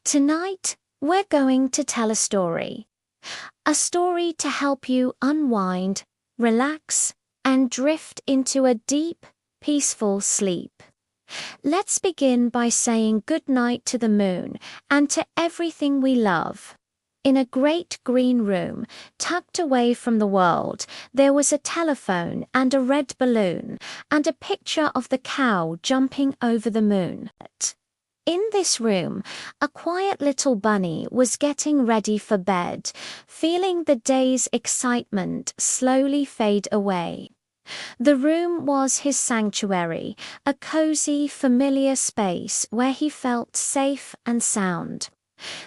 Tonight, we're going to tell a story. A story to help you unwind, relax, and drift into a deep, peaceful sleep. Let's begin by saying goodnight to the moon and to everything we love. In a great green room, tucked away from the world, there was a telephone and a red balloon and a picture of the cow jumping over the moon. In this room, a quiet little bunny was getting ready for bed, feeling the day's excitement slowly fade away. The room was his sanctuary, a cozy, familiar space where he felt safe and sound.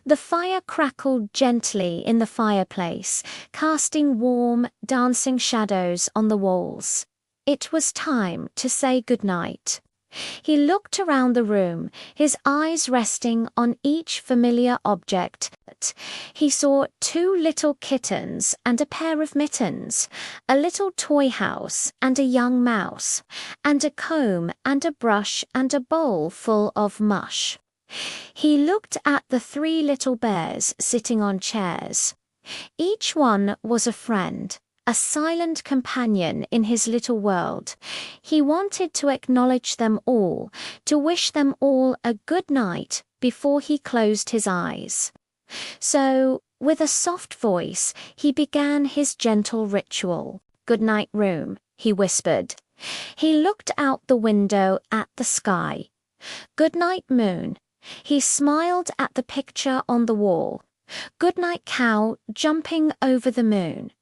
The fire crackled gently in the fireplace, casting warm, dancing shadows on the walls. It was time to say goodnight. He looked around the room, his eyes resting on each familiar object. He saw 2 little kittens and a pair of mittens, a little toy house and a young mouse, and a comb and a brush and a bowl full of mush. He looked at the 3 little bears sitting on chairs. Each one was a friend, a silent companion in his little world. He wanted to acknowledge them all, to wish them all a good night before he closed his eyes. So, with a soft voice, he began his gentle ritual. "Goodnight, room," he whispered. He looked out the window at the sky. "Goodnight, moon." He smiled at the picture on the wall. "Goodnight, cow jumping over the moon."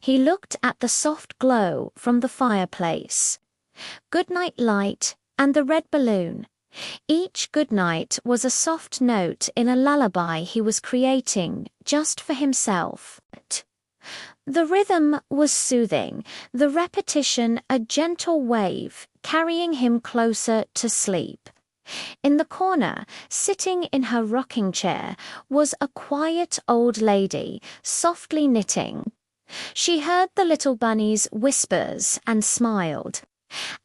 He looked at the soft glow from the fireplace. "Goodnight, light," and the red balloon. Each goodnight was a soft note in a lullaby he was creating just for himself. The rhythm was soothing, the repetition a gentle wave carrying him closer to sleep. In the corner, sitting in her rocking chair, was a quiet old lady, softly knitting. She heard the little bunny's whispers and smiled.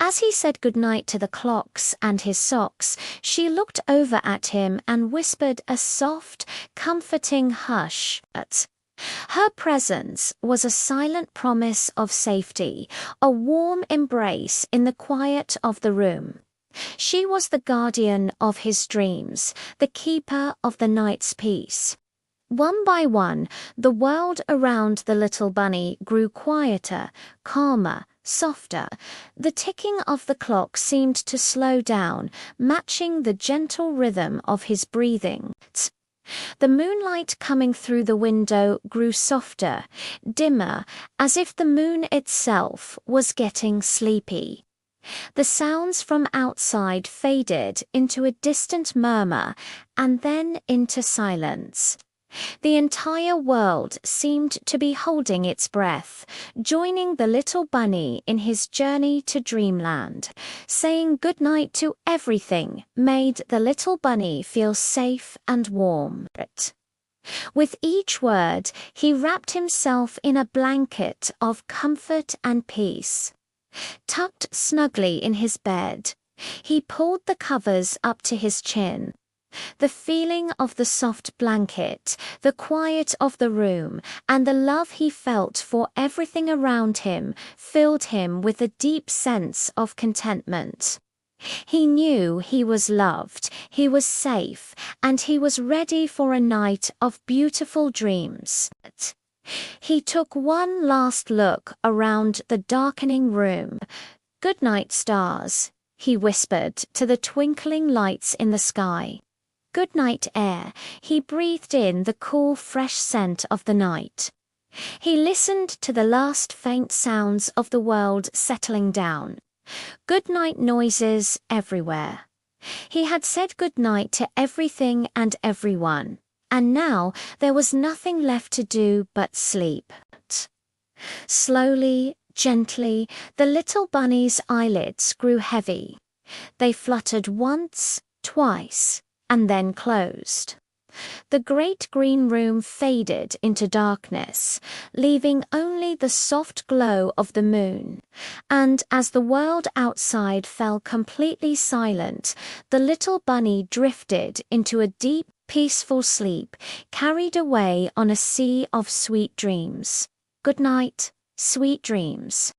As he said goodnight to the clocks and his socks, she looked over at him and whispered a soft, comforting hush. Her presence was a silent promise of safety, a warm embrace in the quiet of the room. She was the guardian of his dreams, the keeper of the night's peace. One by one, the world around the little bunny grew quieter, calmer, softer. The ticking of the clock seemed to slow down, matching the gentle rhythm of his breathing. The moonlight coming through the window grew softer, dimmer, as if the moon itself was getting sleepy. The sounds from outside faded into a distant murmur and then into silence. The entire world seemed to be holding its breath, joining the little bunny in his journey to dreamland. Saying goodnight to everything made the little bunny feel safe and warm. With each word, he wrapped himself in a blanket of comfort and peace. Tucked snugly in his bed, he pulled the covers up to his chin. The feeling of the soft blanket, the quiet of the room, and the love he felt for everything around him filled him with a deep sense of contentment. He knew he was loved, he was safe, and he was ready for a night of beautiful dreams. He took one last look around the darkening room. "Good night, stars," he whispered to the twinkling lights in the sky. "Good night, air." He breathed in the cool, fresh scent of the night. He listened to the last faint sounds of the world settling down. Good night noises everywhere. He had said good night to everything and everyone, and now there was nothing left to do but sleep. Slowly, gently, the little bunny's eyelids grew heavy. They fluttered once, twice, and then closed. The great green room faded into darkness, leaving only the soft glow of the moon. And as the world outside fell completely silent, the little bunny drifted into a deep, peaceful sleep, carried away on a sea of sweet dreams. Good night, sweet dreams.